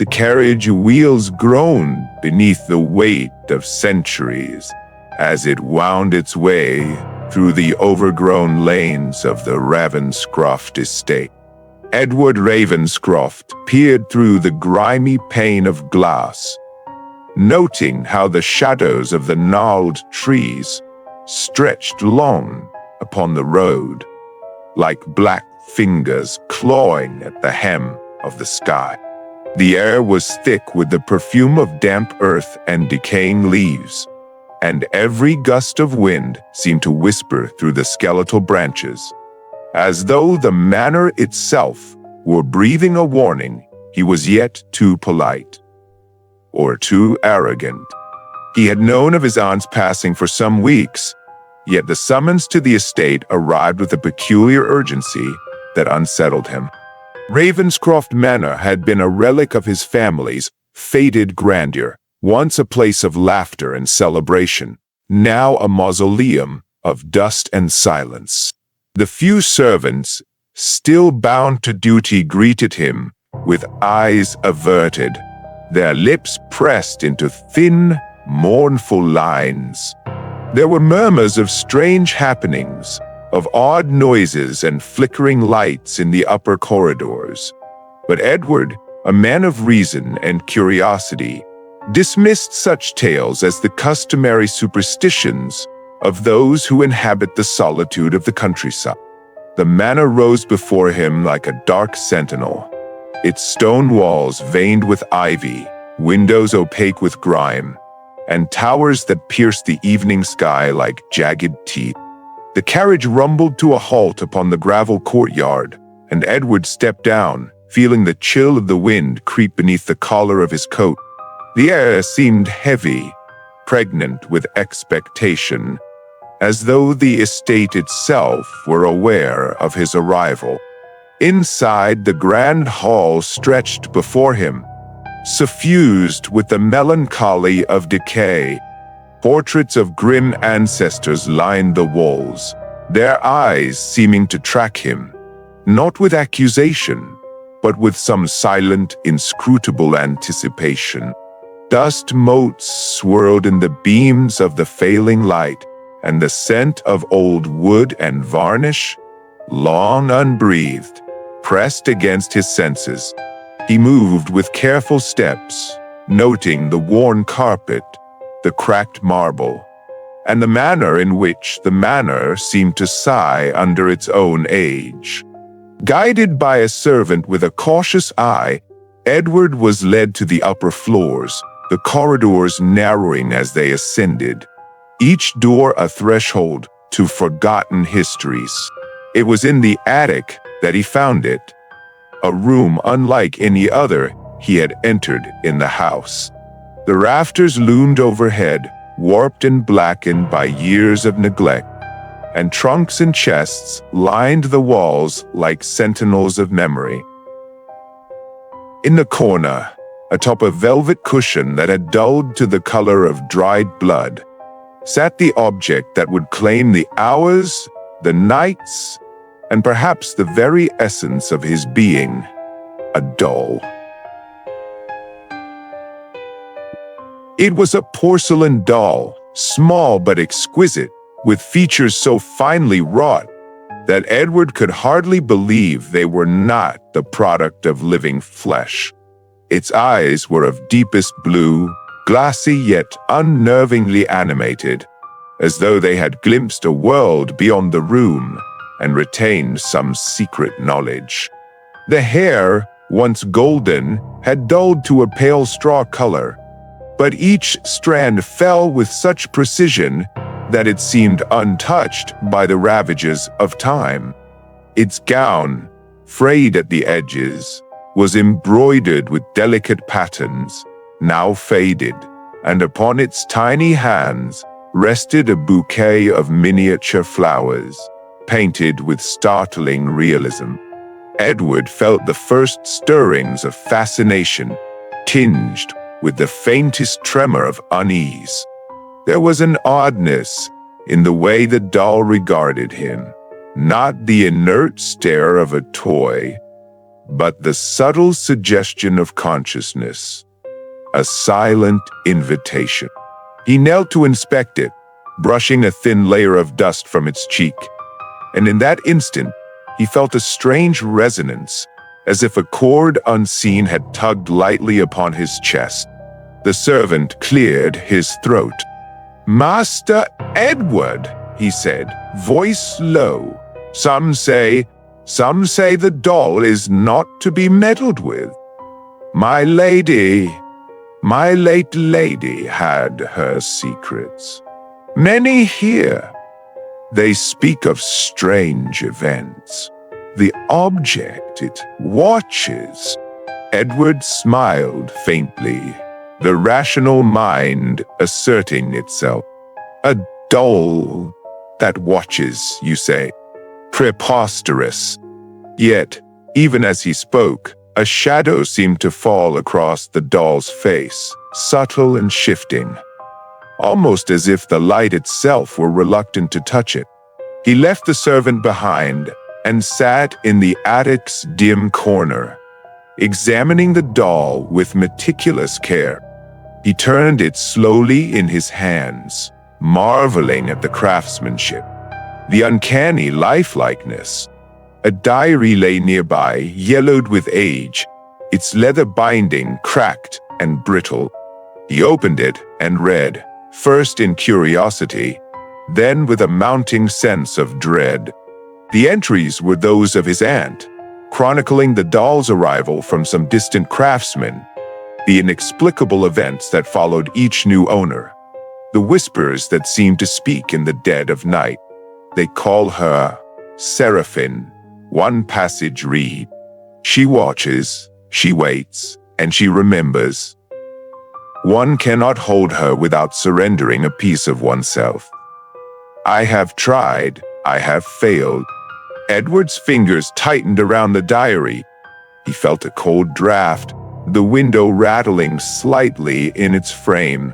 The carriage wheels groaned beneath the weight of centuries as it wound its way through the overgrown lanes of the Ravenscroft estate. Edward Ravenscroft peered through the grimy pane of glass, noting how the shadows of the gnarled trees stretched long upon the road, like black fingers clawing at the hem of the sky. The air was thick with the perfume of damp earth and decaying leaves, and every gust of wind seemed to whisper through the skeletal branches, as though the manor itself were breathing a warning he was yet too polite, or too arrogant. He had known of his aunt's passing for some weeks, yet the summons to the estate arrived with a peculiar urgency that unsettled him. Ravenscroft Manor had been a relic of his family's faded grandeur, once a place of laughter and celebration, now a mausoleum of dust and silence. The few servants, still bound to duty, greeted him with eyes averted, their lips pressed into thin, mournful lines. There were murmurs of strange happenings, of odd noises and flickering lights in the upper corridors. But Edward, a man of reason and curiosity, dismissed such tales as the customary superstitions of those who inhabit the solitude of the countryside. The manor rose before him like a dark sentinel, its stone walls veined with ivy, windows opaque with grime, and towers that pierced the evening sky like jagged teeth. The carriage rumbled to a halt upon the gravel courtyard, and Edward stepped down, feeling the chill of the wind creep beneath the collar of his coat. The air seemed heavy, pregnant with expectation, as though the estate itself were aware of his arrival. Inside, the grand hall stretched before him, suffused with the melancholy of decay. Portraits of grim ancestors lined the walls, their eyes seeming to track him, not with accusation, but with some silent, inscrutable anticipation. Dust motes swirled in the beams of the failing light, and the scent of old wood and varnish, long unbreathed, pressed against his senses. He moved with careful steps, noting the worn carpet, the cracked marble, and the manner in which the manor seemed to sigh under its own age. Guided by a servant with a cautious eye, Edward was led to the upper floors, the corridors narrowing as they ascended, each door a threshold to forgotten histories. It was in the attic that he found it, a room unlike any other he had entered in the house. The rafters loomed overhead, warped and blackened by years of neglect, and trunks and chests lined the walls like sentinels of memory. In the corner, atop a velvet cushion that had dulled to the color of dried blood, sat the object that would claim the hours, the nights, and perhaps the very essence of his being, a doll. It was a porcelain doll, small but exquisite, with features so finely wrought that Edward could hardly believe they were not the product of living flesh. Its eyes were of deepest blue, glassy yet unnervingly animated, as though they had glimpsed a world beyond the room and retained some secret knowledge. The hair, once golden, had dulled to a pale straw color, but each strand fell with such precision that it seemed untouched by the ravages of time. Its gown, frayed at the edges, was embroidered with delicate patterns, now faded, and upon its tiny hands rested a bouquet of miniature flowers, painted with startling realism. Edward felt the first stirrings of fascination, tinged with the faintest tremor of unease. There was an oddness in the way the doll regarded him, not the inert stare of a toy, but the subtle suggestion of consciousness, a silent invitation. He knelt to inspect it, brushing a thin layer of dust from its cheek, and in that instant, he felt a strange resonance, as if a cord unseen had tugged lightly upon his chest. The servant cleared his throat. "Master Edward," he said, voice low. Some say the doll is not to be meddled with. My late lady had her secrets. Many here. They speak of strange events. The object it watches." Edward smiled faintly, the rational mind asserting itself. "A doll that watches, you say? Preposterous." Yet, even as he spoke, a shadow seemed to fall across the doll's face, subtle and shifting, almost as if the light itself were reluctant to touch it. He left the servant behind and sat in the attic's dim corner, examining the doll with meticulous care. He turned it slowly in his hands, marveling at the craftsmanship, the uncanny lifelikeness. A diary lay nearby, yellowed with age, its leather binding cracked and brittle. He opened it and read, first in curiosity, then with a mounting sense of dread. The entries were those of his aunt, chronicling the doll's arrival from some distant craftsman, the inexplicable events that followed each new owner, the whispers that seemed to speak in the dead of night. They call her Seraphine. One passage read, "She watches, she waits, and she remembers. One cannot hold her without surrendering a piece of oneself. I have tried, I have failed." Edward's fingers tightened around the diary. He felt a cold draft, the window rattling slightly in its frame.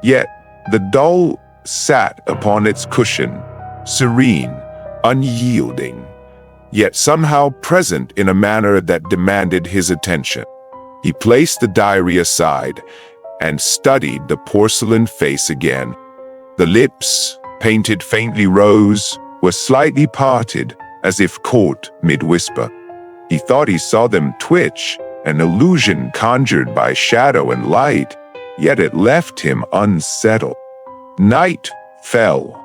Yet, the doll sat upon its cushion, serene, unyielding, yet somehow present in a manner that demanded his attention. He placed the diary aside and studied the porcelain face again. The lips, painted faintly rose, were slightly parted, as if caught mid-whisper. He thought he saw them twitch, an illusion conjured by shadow and light, yet it left him unsettled. Night fell,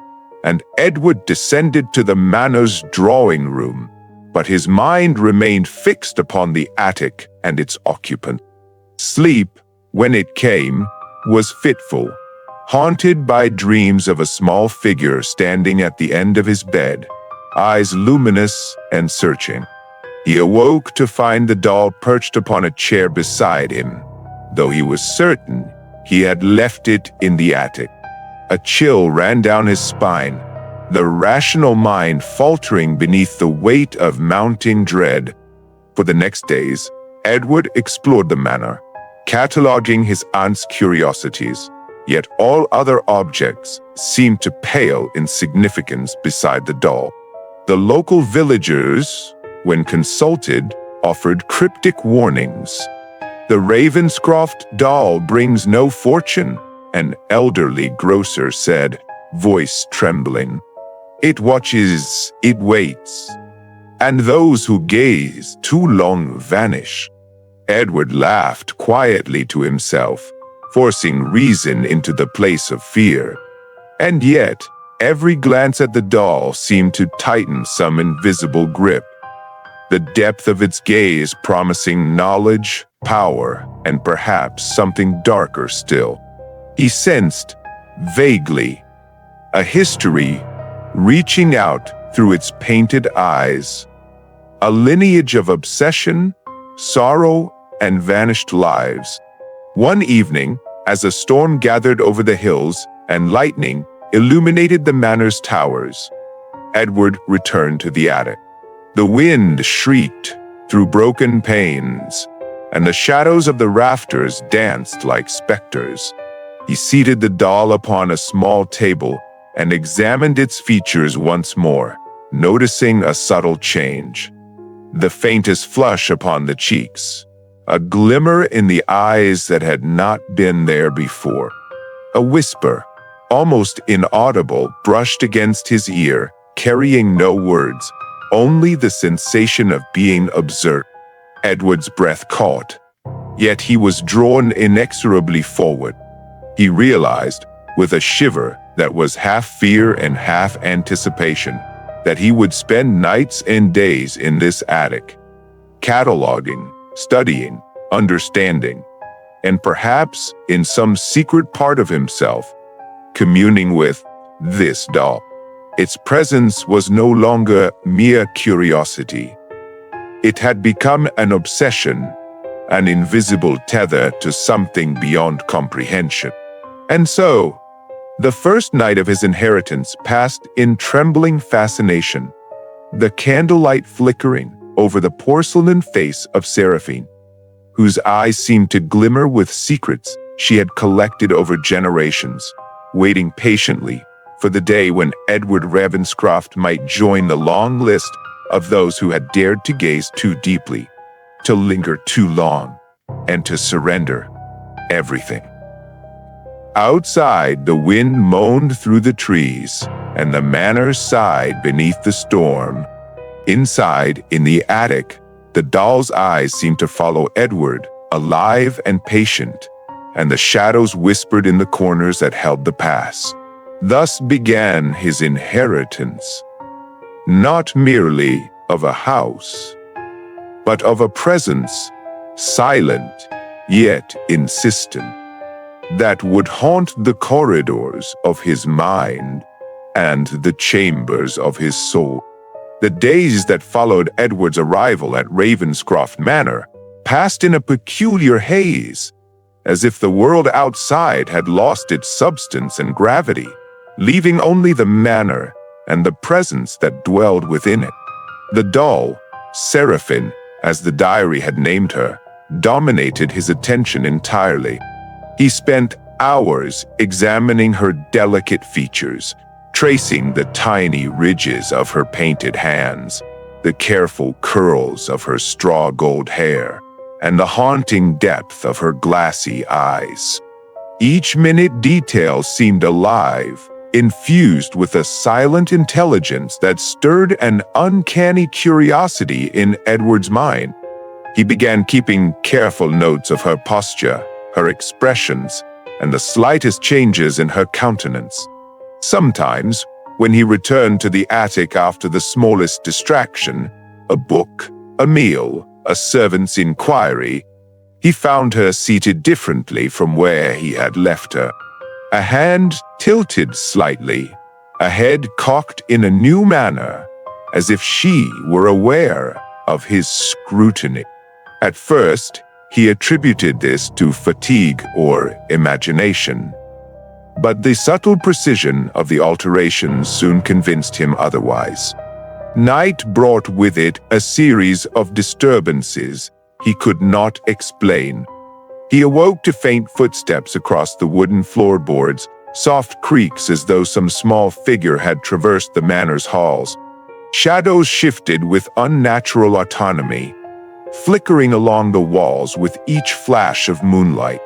and Edward descended to the manor's drawing room, but his mind remained fixed upon the attic and its occupant. Sleep, when it came, was fitful, haunted by dreams of a small figure standing at the end of his bed, eyes luminous and searching. He awoke to find the doll perched upon a chair beside him, though he was certain he had left it in the attic. A chill ran down his spine, the rational mind faltering beneath the weight of mounting dread. For the next days, Edward explored the manor, cataloging his aunt's curiosities, yet all other objects seemed to pale in significance beside the doll. The local villagers, when consulted, offered cryptic warnings. "The Ravenscroft doll brings no fortune," an elderly grocer said, voice trembling. "It watches, it waits, and those who gaze too long vanish." Edward laughed quietly to himself, forcing reason into the place of fear. And yet, every glance at the doll seemed to tighten some invisible grip, the depth of its gaze promising knowledge, power, and perhaps something darker still. He sensed, vaguely, a history reaching out through its painted eyes, a lineage of obsession, sorrow, and vanished lives. One evening, as a storm gathered over the hills and lightning illuminated the manor's towers, Edward returned to the attic. The wind shrieked through broken panes, and the shadows of the rafters danced like specters. He seated the doll upon a small table and examined its features once more, noticing a subtle change. the faintest flush upon the cheeks, a glimmer in the eyes that had not been there before. A whisper, almost inaudible, brushed against his ear, carrying no words, only the sensation of being observed. Edward's breath caught, yet he was drawn inexorably forward. He realized, with a shiver that was half fear and half anticipation, that he would spend nights and days in this attic, cataloging, studying, understanding, and perhaps, in some secret part of himself, communing with this doll. Its presence was no longer mere curiosity. It had become an obsession, an invisible tether to something beyond comprehension. And so, the first night of his inheritance passed in trembling fascination, the candlelight flickering over the porcelain face of Seraphine, whose eyes seemed to glimmer with secrets she had collected over generations, waiting patiently for the day when Edward Ravenscroft might join the long list of those who had dared to gaze too deeply, to linger too long, and to surrender everything. Outside, the wind moaned through the trees, and the manor sighed beneath the storm. Inside, in the attic, the doll's eyes seemed to follow Edward, alive and patient, and the shadows whispered in the corners that held the pass. Thus began his inheritance, not merely of a house, but of a presence, silent yet insistent, that would haunt the corridors of his mind and the chambers of his soul. The days that followed Edward's arrival at Ravenscroft Manor passed in a peculiar haze, as if the world outside had lost its substance and gravity, leaving only the manor and the presence that dwelled within it. The doll, Seraphine, as the diary had named her, dominated his attention entirely. He spent hours examining her delicate features, tracing the tiny ridges of her painted hands, the careful curls of her straw gold hair, and the haunting depth of her glassy eyes. Each minute detail seemed alive, infused with a silent intelligence that stirred an uncanny curiosity in Edward's mind. He began keeping careful notes of her posture, her expressions, and the slightest changes in her countenance. Sometimes, when he returned to the attic after the smallest distraction, a book, a meal, a servant's inquiry, he found her seated differently from where he had left her. A hand tilted slightly, a head cocked in a new manner, as if she were aware of his scrutiny. At first, he attributed this to fatigue or imagination, but the subtle precision of the alterations soon convinced him otherwise. Night brought with it a series of disturbances he could not explain. He awoke to faint footsteps across the wooden floorboards, soft creaks as though some small figure had traversed the manor's halls. Shadows shifted with unnatural autonomy, flickering along the walls with each flash of moonlight.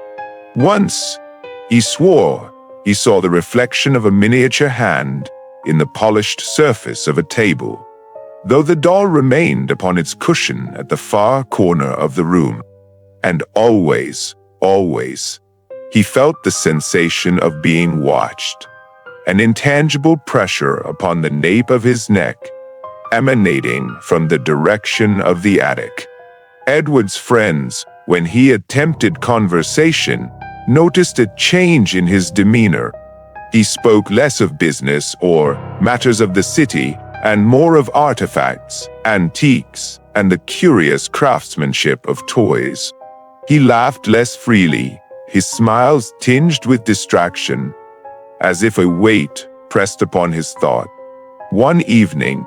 Once, he swore he saw the reflection of a miniature hand in the polished surface of a table, though the doll remained upon its cushion at the far corner of the room. And always, he felt the sensation of being watched, an intangible pressure upon the nape of his neck, emanating from the direction of the attic. Edward's friends, when he attempted conversation, noticed a change in his demeanor. He spoke less of business or matters of the city and more of artifacts, antiques, and the curious craftsmanship of toys. He laughed less freely, his smiles tinged with distraction, as if a weight pressed upon his thought. One evening,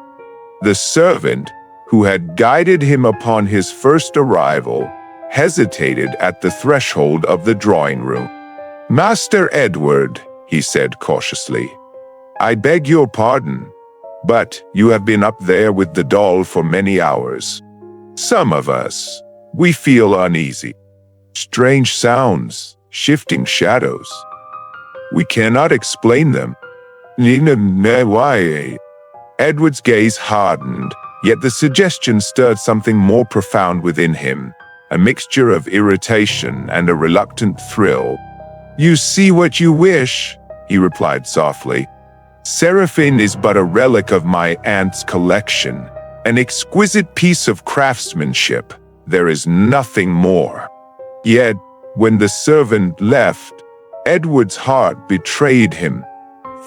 the servant who had guided him upon his first arrival hesitated at the threshold of the drawing room. "Master Edward," he said cautiously, "I beg your pardon, but you have been up there with the doll for many hours. Some of us, we feel uneasy. Strange sounds, shifting shadows. We cannot explain them. Why? Edward's gaze hardened, yet the suggestion stirred something more profound within him, a mixture of irritation and a reluctant thrill. You see what you wish, he replied softly. Seraphine is but a relic of my aunt's collection, an exquisite piece of craftsmanship. There is nothing more. Yet, when the servant left, Edward's heart betrayed him.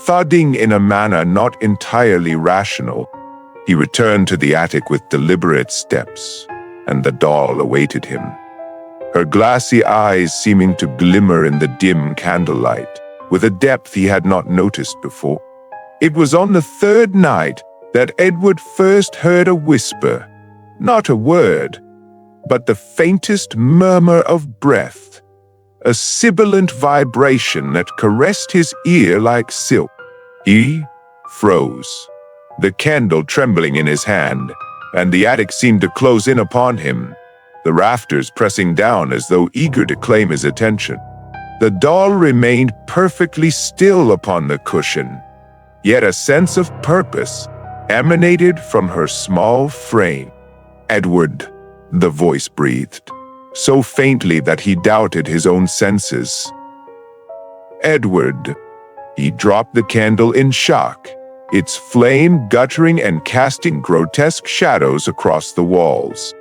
Thudding in a manner not entirely rational, he returned to the attic with deliberate steps, and the doll awaited him, her glassy eyes seeming to glimmer in the dim candlelight, with a depth he had not noticed before. It was on the third night that Edward first heard a whisper, not a word, but the faintest murmur of breath, a sibilant vibration that caressed his ear like silk. He froze, the candle trembling in his hand, and the attic seemed to close in upon him, the rafters pressing down as though eager to claim his attention. The doll remained perfectly still upon the cushion, yet a sense of purpose emanated from her small frame. Edward, the voice breathed, so faintly that he doubted his own senses. Edward. He dropped the candle in shock, its flame guttering and casting grotesque shadows across the walls.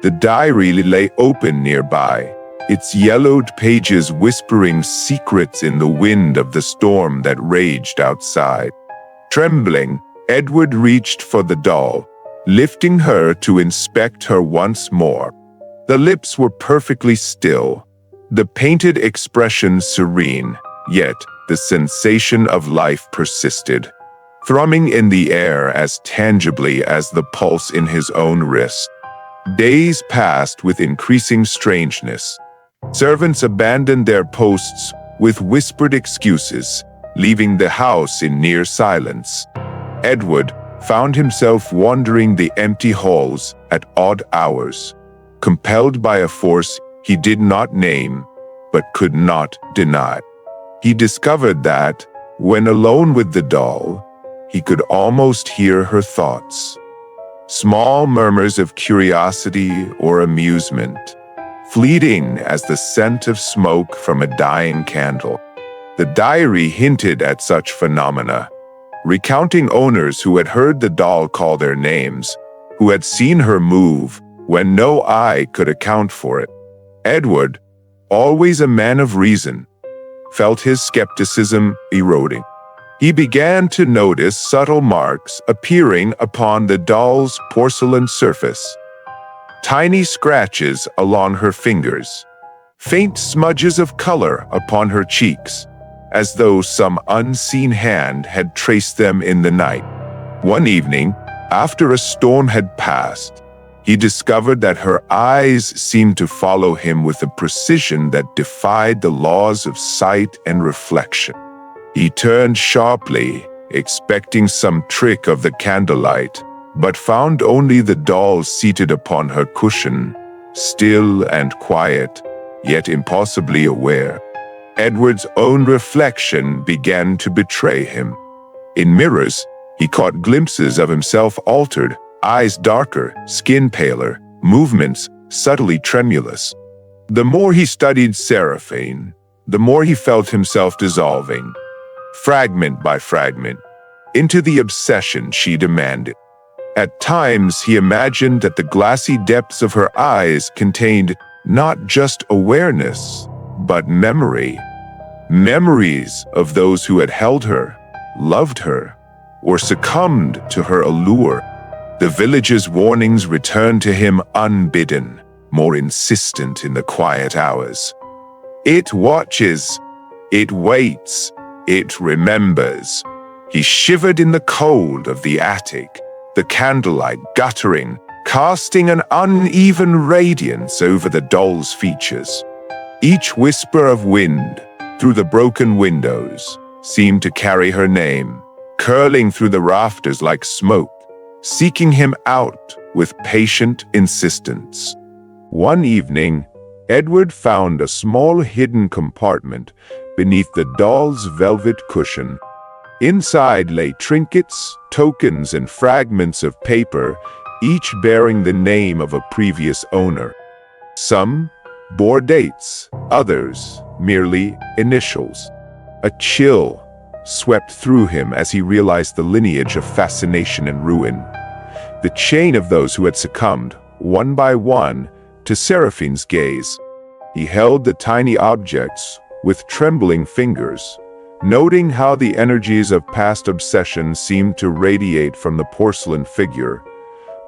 The diary lay open nearby, its yellowed pages whispering secrets in the wind of the storm that raged outside. Trembling, Edward reached for the doll, lifting her to inspect her once more. The lips were perfectly still, the painted expression serene, yet the sensation of life persisted, thrumming in the air as tangibly as the pulse in his own wrist. Days passed with increasing strangeness. Servants abandoned their posts with whispered excuses, leaving the house in near silence. Edward found himself wandering the empty halls at odd hours, compelled by a force he did not name, but could not deny. He discovered that, when alone with the doll, he could almost hear her thoughts. Small murmurs of curiosity or amusement, fleeting as the scent of smoke from a dying candle. The diary hinted at such phenomena, recounting owners who had heard the doll call their names, who had seen her move when no eye could account for it. Edward, always a man of reason, felt his skepticism eroding. He began to notice subtle marks appearing upon the doll's porcelain surface. Tiny scratches along her fingers, faint smudges of color upon her cheeks, as though some unseen hand had traced them in the night. One evening, after a storm had passed, he discovered that her eyes seemed to follow him with a precision that defied the laws of sight and reflection. He turned sharply, expecting some trick of the candlelight, but found only the doll seated upon her cushion, still and quiet, yet impossibly aware. Edward's own reflection began to betray him. In mirrors, he caught glimpses of himself altered, eyes darker, skin paler, movements subtly tremulous. The more he studied Seraphine, the more he felt himself dissolving, fragment by fragment, into the obsession she demanded. At times, he imagined that the glassy depths of her eyes contained not just awareness, but memory. Memories of those who had held her, loved her, or succumbed to her allure. The village's warnings returned to him unbidden, more insistent in the quiet hours. It watches, it waits, it remembers. He shivered in the cold of the attic, the candlelight guttering, casting an uneven radiance over the doll's features. Each whisper of wind through the broken windows seemed to carry her name, curling through the rafters like smoke, seeking him out with patient insistence. One evening, Edward found a small hidden compartment beneath the doll's velvet cushion. Inside lay trinkets, tokens, and fragments of paper, each bearing the name of a previous owner. Some bore dates, others merely initials. A chill swept through him as he realized the lineage of fascination and ruin. The chain of those who had succumbed, one by one, to Seraphine's gaze. He held the tiny objects with trembling fingers, noting how the energies of past obsession seemed to radiate from the porcelain figure,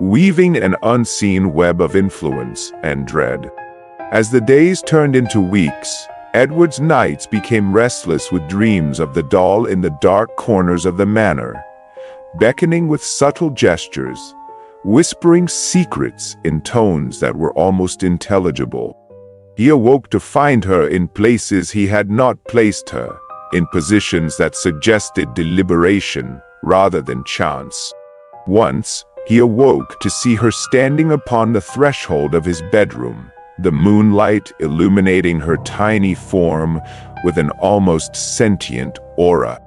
weaving an unseen web of influence and dread. As the days turned into weeks, Edward's nights became restless with dreams of the doll in the dark corners of the manor, beckoning with subtle gestures, whispering secrets in tones that were almost intelligible. He awoke to find her in places he had not placed her, in positions that suggested deliberation rather than chance. Once, he awoke to see her standing upon the threshold of his bedroom, the moonlight illuminating her tiny form with an almost sentient aura.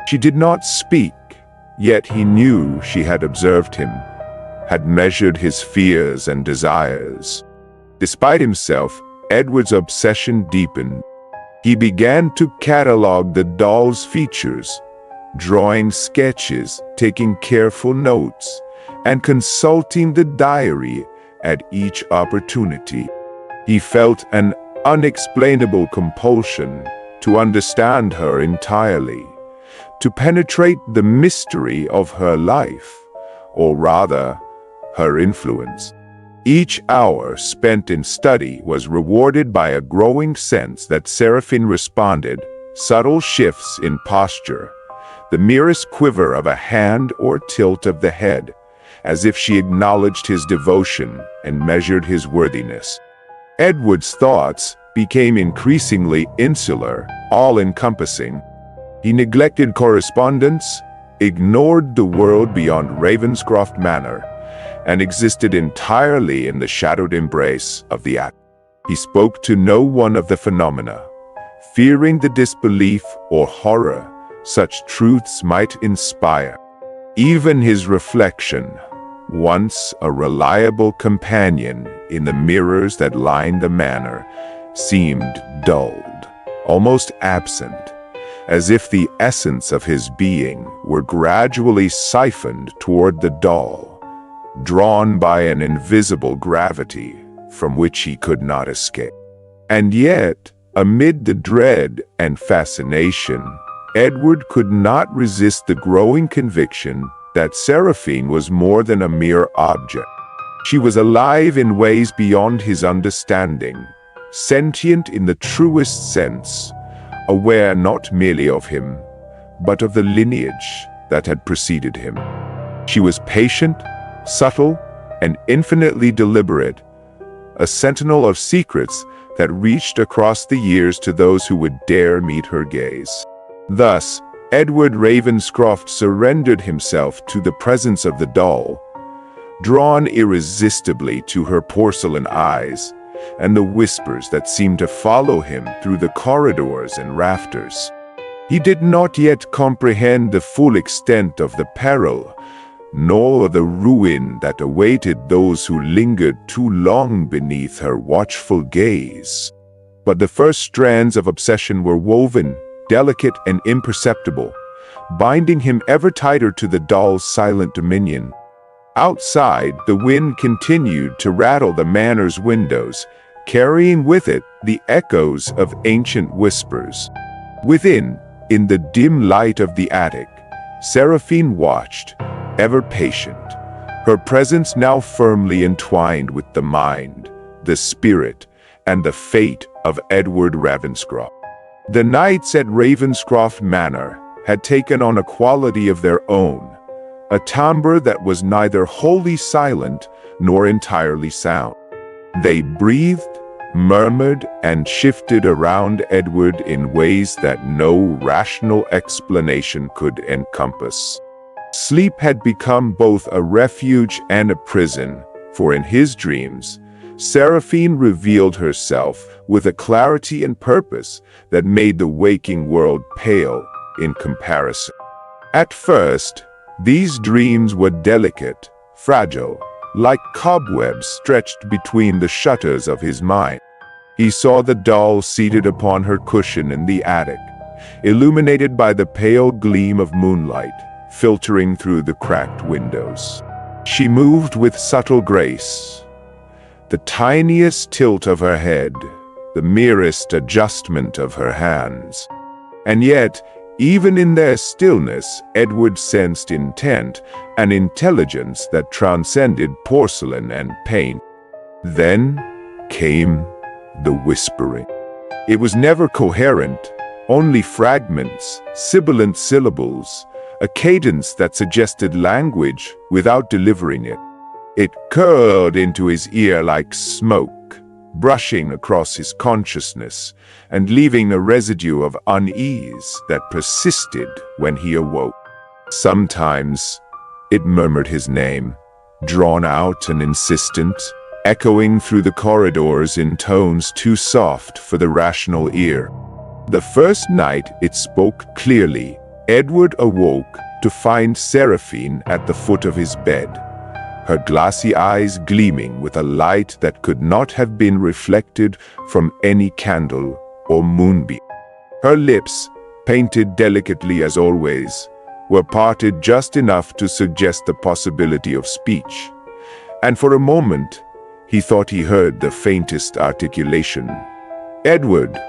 She did not speak, yet he knew she had observed him, had measured his fears and desires. Despite himself, Edward's obsession deepened. He began to catalog the doll's features, drawing sketches, taking careful notes, and consulting the diary at each opportunity. He felt an unexplainable compulsion to understand her entirely, to penetrate the mystery of her life, or rather, her influence. Each hour spent in study was rewarded by a growing sense that Seraphine responded, subtle shifts in posture, the merest quiver of a hand or tilt of the head, as if she acknowledged his devotion and measured his worthiness. Edward's thoughts became increasingly insular, all-encompassing. He neglected correspondence, ignored the world beyond Ravenscroft Manor, and existed entirely in the shadowed embrace of the act. He spoke to no one of the phenomena, fearing the disbelief or horror such truths might inspire. Even his reflection, once a reliable companion in the mirrors that lined the manor, seemed dulled, almost absent, as if the essence of his being were gradually siphoned toward the doll, drawn by an invisible gravity from which he could not escape. And yet, amid the dread and fascination, Edward could not resist the growing conviction that Seraphine was more than a mere object. She was alive in ways beyond his understanding, sentient in the truest sense, aware not merely of him, but of the lineage that had preceded him. She was patient, subtle, and infinitely deliberate, a sentinel of secrets that reached across the years to those who would dare meet her gaze. Thus, Edward Ravenscroft surrendered himself to the presence of the doll, drawn irresistibly to her porcelain eyes and the whispers that seemed to follow him through the corridors and rafters. He did not yet comprehend the full extent of the peril, nor the ruin that awaited those who lingered too long beneath her watchful gaze. But the first strands of obsession were woven, delicate and imperceptible, binding him ever tighter to the doll's silent dominion. Outside, the wind continued to rattle the manor's windows, carrying with it the echoes of ancient whispers. Within, in the dim light of the attic, Seraphine watched, ever patient, her presence now firmly entwined with the mind, the spirit, and the fate of Edward Ravenscroft. The nights at Ravenscroft Manor had taken on a quality of their own, a timbre that was neither wholly silent nor entirely sound. They breathed, murmured, and shifted around Edward in ways that no rational explanation could encompass. Sleep had become both a refuge and a prison, for in his dreams, Seraphine revealed herself with a clarity and purpose that made the waking world pale in comparison. At first, these dreams were delicate, fragile, like cobwebs stretched between the shutters of his mind. He saw the doll seated upon her cushion in the attic, illuminated by the pale gleam of moonlight filtering through the cracked windows. She moved with subtle grace. The tiniest tilt of her head, the merest adjustment of her hands. And yet, even in their stillness, Edward sensed intent and intelligence that transcended porcelain and paint. Then came the whispering. It was never coherent, only fragments, sibilant syllables, a cadence that suggested language without delivering it. It curled into his ear like smoke, brushing across his consciousness and leaving a residue of unease that persisted when he awoke. Sometimes it murmured his name, drawn out and insistent, echoing through the corridors in tones too soft for the rational ear. The first night it spoke clearly, Edward awoke to find Seraphine at the foot of his bed, her glassy eyes gleaming with a light that could not have been reflected from any candle or moonbeam. Her lips, painted delicately as always, were parted just enough to suggest the possibility of speech, and for a moment he thought he heard the faintest articulation. "Edward!"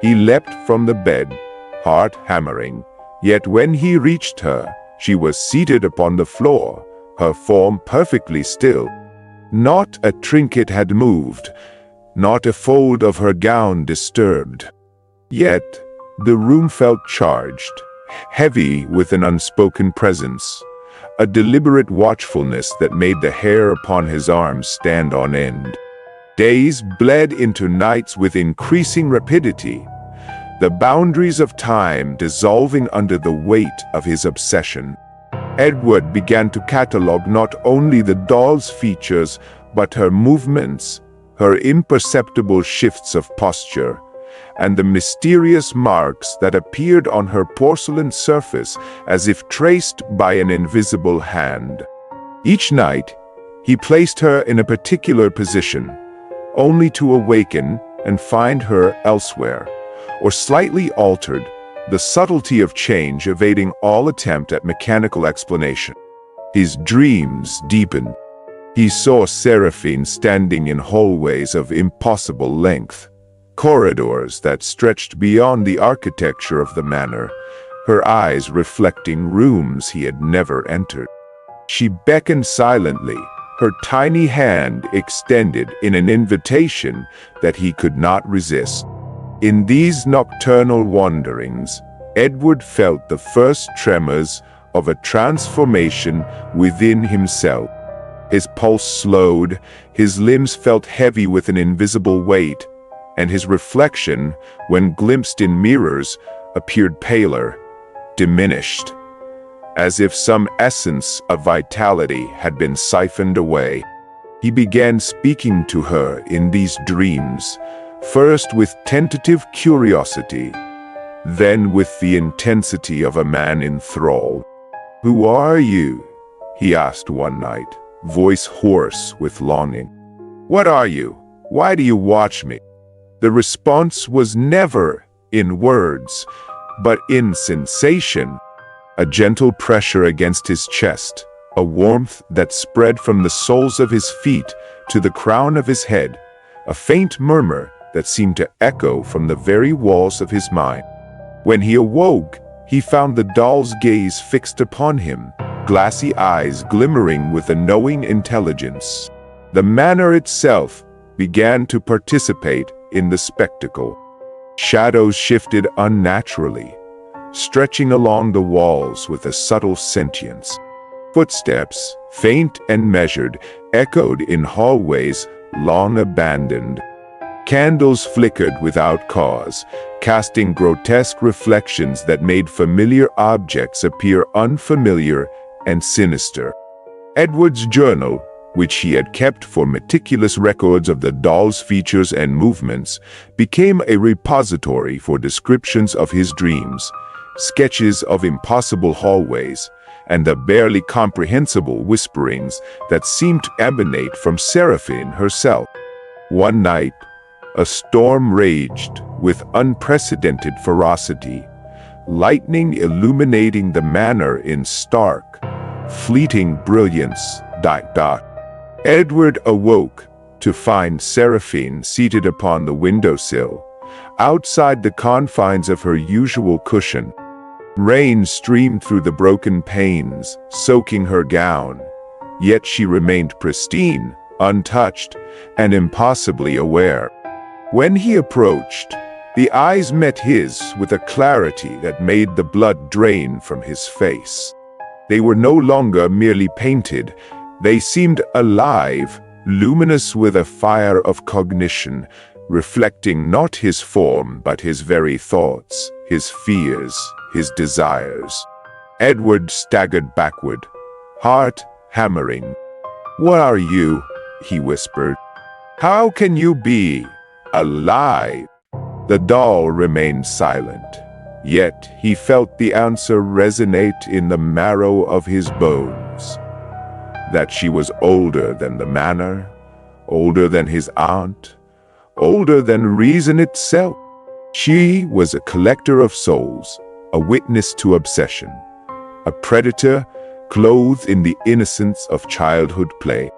He leapt from the bed, heart hammering, yet when he reached her, she was seated upon the floor, her form perfectly still. Not a trinket had moved, not a fold of her gown disturbed. Yet the room felt charged, heavy with an unspoken presence, a deliberate watchfulness that made the hair upon his arms stand on end. Days bled into nights with increasing rapidity, the boundaries of time dissolving under the weight of his obsession. Edward began to catalogue not only the doll's features, but her movements, her imperceptible shifts of posture, and the mysterious marks that appeared on her porcelain surface as if traced by an invisible hand. Each night, he placed her in a particular position, only to awaken and find her elsewhere, or slightly altered, the subtlety of change evading all attempt at mechanical explanation. His dreams deepened. He saw Seraphine standing in hallways of impossible length, corridors that stretched beyond the architecture of the manor, her eyes reflecting rooms he had never entered. She beckoned silently, her tiny hand extended in an invitation that he could not resist. In these nocturnal wanderings, Edward felt the first tremors of a transformation within himself. His pulse slowed, his limbs felt heavy with an invisible weight, and his reflection, when glimpsed in mirrors, appeared paler, diminished, as if some essence of vitality had been siphoned away. He began speaking to her in these dreams, first with tentative curiosity, then with the intensity of a man in thrall. "Who are you?" he asked one night, voice hoarse with longing. "What are you? Why do you watch me?" The response was never in words, but in sensation, a gentle pressure against his chest, a warmth that spread from the soles of his feet to the crown of his head, a faint murmur that seemed to echo from the very walls of his mind. When he awoke, he found the doll's gaze fixed upon him, glassy eyes glimmering with a knowing intelligence. The manor itself began to participate in the spectacle. Shadows shifted unnaturally, stretching along the walls with a subtle sentience. Footsteps, faint and measured, echoed in hallways long abandoned. Candles flickered without cause, casting grotesque reflections that made familiar objects appear unfamiliar and sinister. Edward's journal, which he had kept for meticulous records of the doll's features and movements, became a repository for descriptions of his dreams, sketches of impossible hallways, and the barely comprehensible whisperings that seemed to emanate from Seraphine herself. One night, a storm raged with unprecedented ferocity, lightning illuminating the manor in stark, fleeting brilliance. Edward awoke to find Seraphine seated upon the windowsill, outside the confines of her usual cushion. Rain streamed through the broken panes, soaking her gown, yet she remained pristine, untouched, and impossibly aware. When he approached, the eyes met his with a clarity that made the blood drain from his face. They were no longer merely painted. They seemed alive, luminous with a fire of cognition, reflecting not his form but his very thoughts, his fears, his desires. Edward staggered backward, heart hammering. "What are you?" he whispered. "How can you be alive?" The doll remained silent, yet he felt the answer resonate in the marrow of his bones. That she was older than the manor, older than his aunt, older than reason itself. She was a collector of souls, a witness to obsession, a predator clothed in the innocence of childhood play.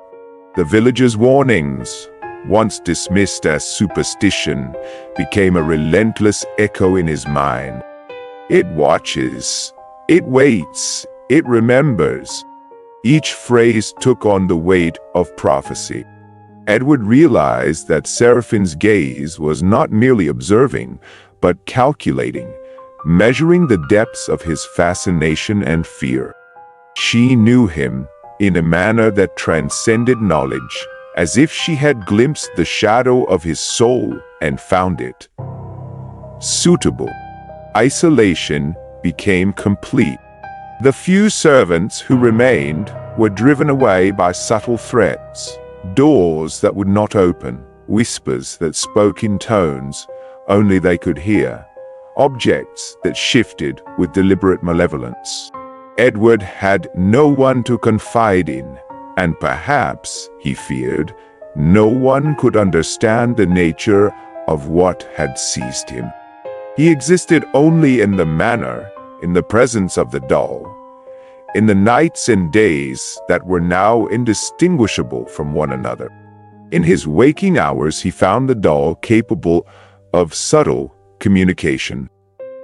The villagers' warnings, once dismissed as superstition, became a relentless echo in his mind. It watches, it waits, it remembers. Each phrase took on the weight of prophecy. Edward realized that Seraphine's gaze was not merely observing, but calculating, measuring the depths of his fascination and fear. She knew him in a manner that transcended knowledge, as if she had glimpsed the shadow of his soul and found it suitable. Isolation became complete. The few servants who remained were driven away by subtle threats, doors that would not open, whispers that spoke in tones only they could hear, objects that shifted with deliberate malevolence. Edward had no one to confide in, and perhaps, he feared, no one could understand the nature of what had seized him. He existed only in the manor, in the presence of the doll, in the nights and days that were now indistinguishable from one another. In his waking hours, he found the doll capable of subtle communication.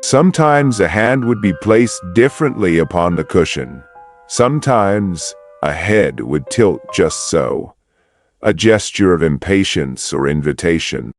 Sometimes a hand would be placed differently upon the cushion. Sometimes a head would tilt just so, a gesture of impatience or invitation.